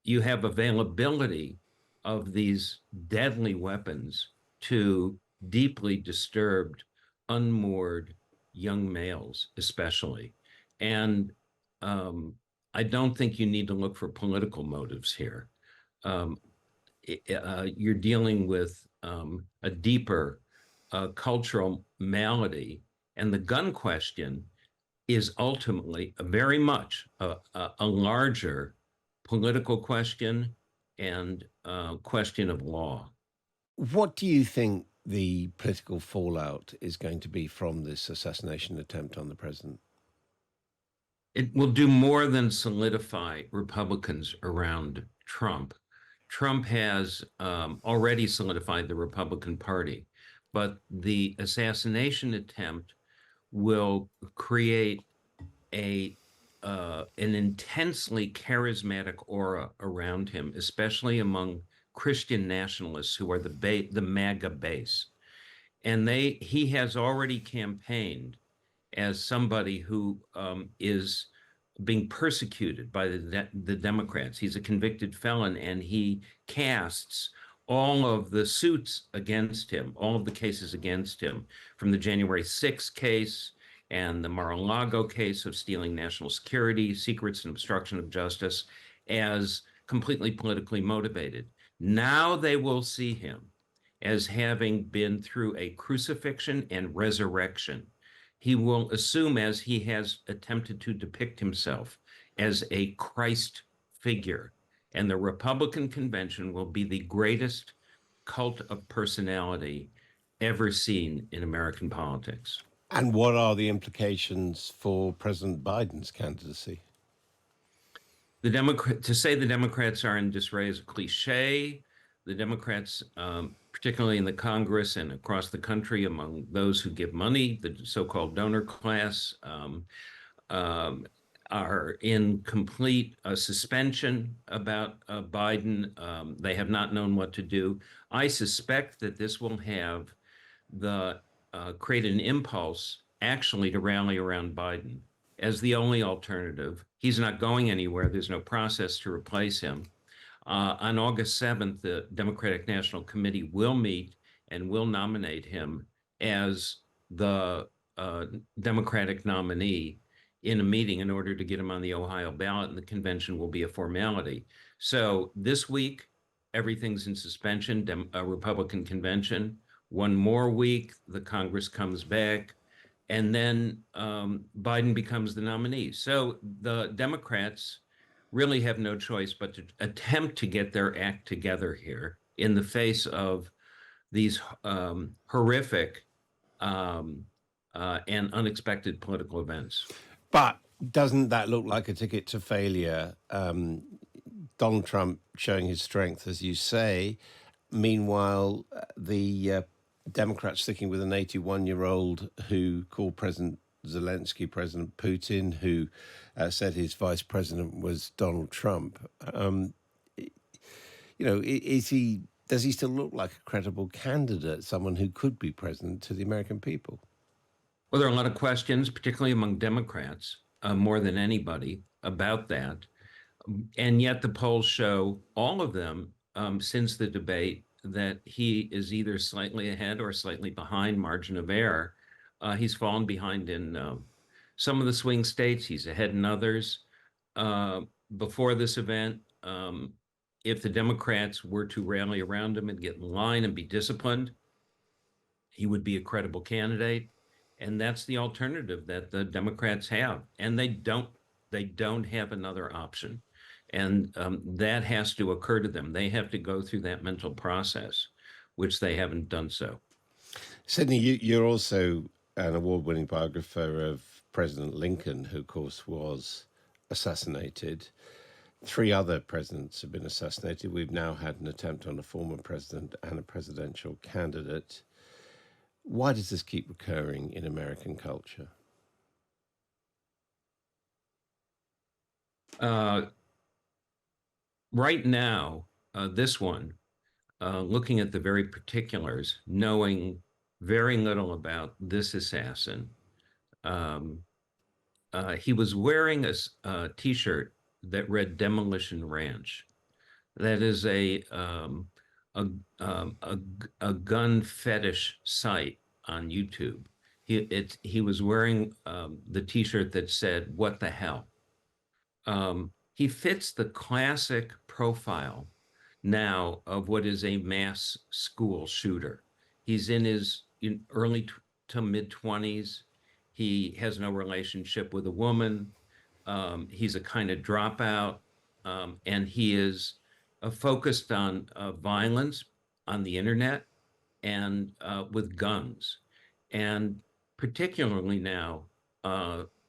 you have availability of these deadly weapons to deeply disturbed, unmoored young males, especially. And um, I don't think you need to look for political motives here. Um, you're dealing with a deeper cultural malady, and the gun question is ultimately very much a larger political question and question of law. What do you think the political fallout is going to be from this assassination attempt on the president? It will do more than solidify Republicans around Trump. Trump has already solidified the Republican Party, but the assassination attempt will create a an intensely charismatic aura around him, especially among Christian nationalists who are the MAGA base. And he has already campaigned as somebody who is being persecuted by the Democrats. He's a convicted felon, and he casts all of the suits against him, all of the cases against him, from the January 6th case and the Mar-a-Lago case of stealing national security, secrets, and obstruction of justice, as completely politically motivated. Now they will see him as having been through a crucifixion and resurrection. He will assume, as he has attempted to depict himself, as a Christ figure. And the Republican convention will be the greatest cult of personality ever seen in American politics. And what are the implications for President Biden's candidacy? To say the Democrats are in disarray is a cliche. The Democrats, particularly in the Congress and across the country, among those who give money, the so-called donor class, um, are in complete suspension about Biden. They have not known what to do. I suspect that this will have the create an impulse actually to rally around Biden as the only alternative. He's not going anywhere. There's no process to replace him. On August 7th, the Democratic National Committee will meet and will nominate him as the Democratic nominee in a meeting in order to get him on the Ohio ballot, and the convention will be a formality. So this week, everything's in suspension, a Republican convention. One more week, the Congress comes back, and then Biden becomes the nominee. So the Democrats really have no choice but to attempt to get their act together here in the face of these horrific and unexpected political events. But doesn't that look like a ticket to failure? Donald Trump showing his strength, as you say. Meanwhile, the Democrats sticking with an 81-year-old who called President Zelensky President Putin, who said his vice president was Donald Trump. Is he? Does he still look like a credible candidate, someone who could be president to the American people? Well, there are a lot of questions, particularly among Democrats, more than anybody, about that. And yet the polls show, all of them, since the debate, that he is either slightly ahead or slightly behind margin of error. He's fallen behind in some of the swing states. He's ahead in others. Before this event, if the Democrats were to rally around him and get in line and be disciplined, he would be a credible candidate. And that's the alternative that the Democrats have. And they don't have another option. And that has to occur to them. They have to go through that mental process, which they haven't done so. Sidney, you're also an award-winning biographer of President Lincoln, who, of course, was assassinated. 3 other presidents have been assassinated. We've now had an attempt on a former president and a presidential candidate. Why does this keep recurring in American culture? Uh, right now, this one, looking at the very particulars, knowing very little about this assassin, um, he was wearing a T-shirt that read Demolition Ranch. that is a, um, a, a gun fetish site on YouTube. He was wearing the T-shirt that said "What the hell." He fits the classic profile now of what is a mass school shooter. He's in his early to mid 20s. He has no relationship with a woman. He's a kind of dropout, and he is focused on violence on the internet and with guns. And particularly now,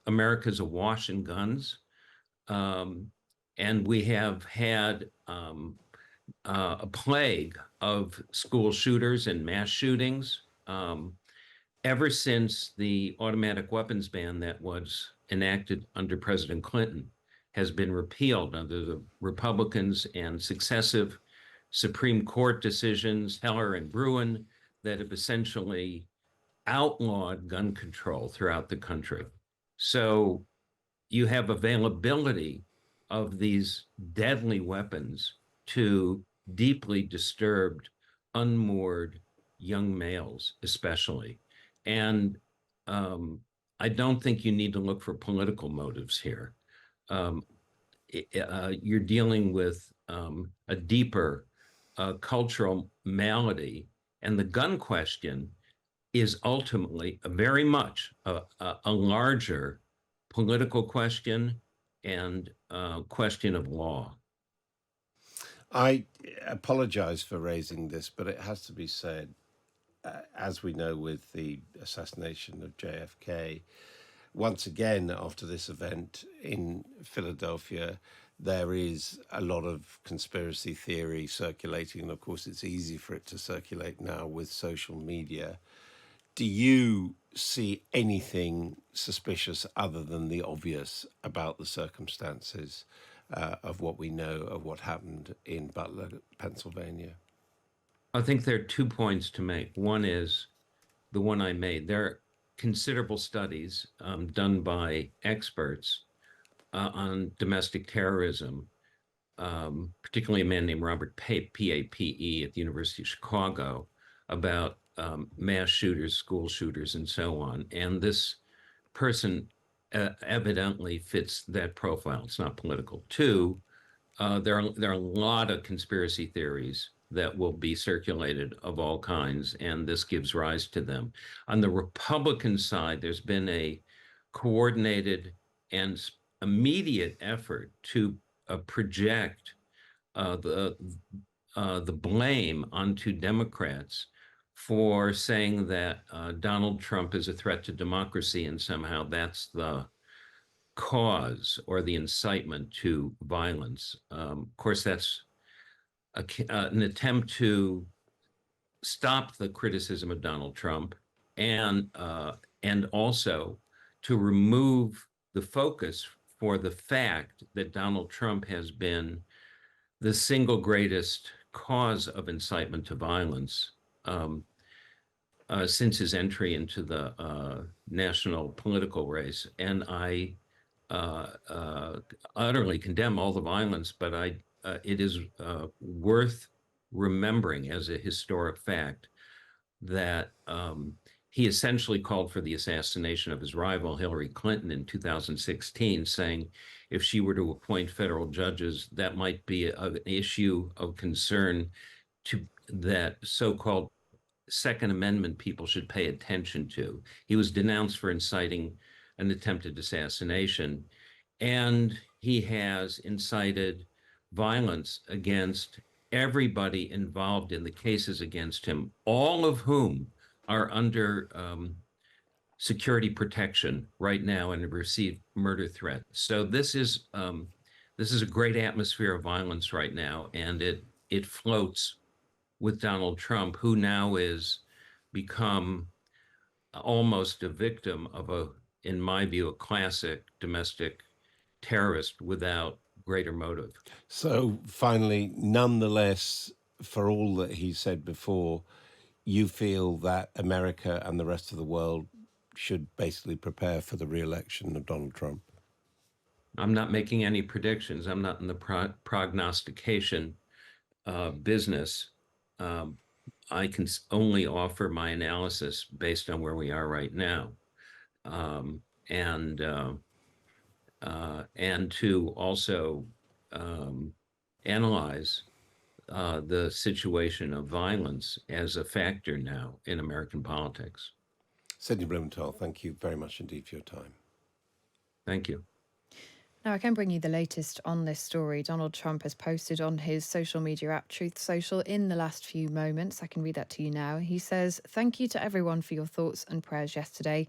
America's awash in guns. Um, and we have had a plague of school shooters and mass shootings ever since the automatic weapons ban that was enacted under President Clinton has been repealed under the Republicans and successive Supreme Court decisions, Heller and Bruen, that have essentially outlawed gun control throughout the country. So you have availability of these deadly weapons to deeply disturbed, unmoored young males, especially. And I don't think you need to look for political motives here. Um, you're dealing with a deeper cultural malady, and the gun question is ultimately very much a larger political question and question of law. I apologize for raising this, but it has to be said, as we know with the assassination of JFK, once again, after this event in Philadelphia, there is a lot of conspiracy theory circulating. And of course, it's easy for it to circulate now with social media. Do you see anything suspicious other than the obvious about the circumstances of what we know of what happened in Butler, Pennsylvania? I think there are 2 points to make. One is the one I made. There are considerable studies done by experts on domestic terrorism, particularly a man named Robert Pape, P-A-P-E, at the University of Chicago, about mass shooters, school shooters, and so on. And this person evidently fits that profile. It's not political. Two, there are a lot of conspiracy theories that will be circulated of all kinds, and this gives rise to them. On the Republican side, there's been a coordinated and immediate effort to project uh, the the blame onto Democrats for saying that Donald Trump is a threat to democracy, and somehow that's the cause or the incitement to violence. Of course, that's an attempt to stop the criticism of Donald Trump and also to remove the focus for the fact that Donald Trump has been the single greatest cause of incitement to violence since his entry into the national political race. And I uh, uh, utterly condemn all the violence, but it is worth remembering as a historic fact that he essentially called for the assassination of his rival Hillary Clinton in 2016, saying if she were to appoint federal judges, that might be an issue of concern to that so-called Second Amendment people should pay attention to. He was denounced for inciting an attempted assassination, and he has incited violence against everybody involved in the cases against him, all of whom are under security protection right now and have received murder threats. So this is a great atmosphere of violence right now, and it floats with Donald Trump, who now is become almost a victim of in my view, a classic domestic terrorist without greater motive. So finally, nonetheless, for all that he said before, you feel that America and the rest of the world should basically prepare for the re-election of Donald Trump. I'm not making any predictions. I'm not in the prognostication business. I can only offer my analysis based on where we are right now, um, and to also analyze the situation of violence as a factor now in American politics. Sidney Blumenthal, thank you very much indeed for your time. Thank you. Now, I can bring you the latest on this story. Donald Trump has posted on his social media app, Truth Social, in the last few moments. I can read that to you now. He says, "Thank you to everyone for your thoughts and prayers yesterday,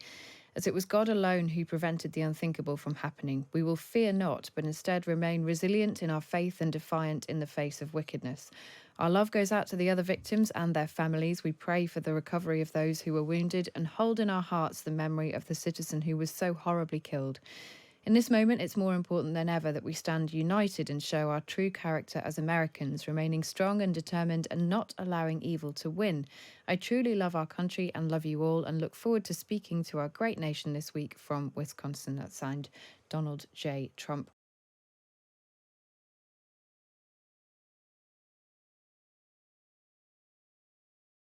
as it was God alone who prevented the unthinkable from happening. We will fear not, but instead remain resilient in our faith and defiant in the face of wickedness. Our love goes out to the other victims and their families. We pray for the recovery of those who were wounded and hold in our hearts the memory of the citizen who was so horribly killed. In this moment, it's more important than ever that we stand united and show our true character as Americans, remaining strong and determined and not allowing evil to win. I truly love our country and love you all and look forward to speaking to our great nation this week from Wisconsin." That's signed Donald J. Trump.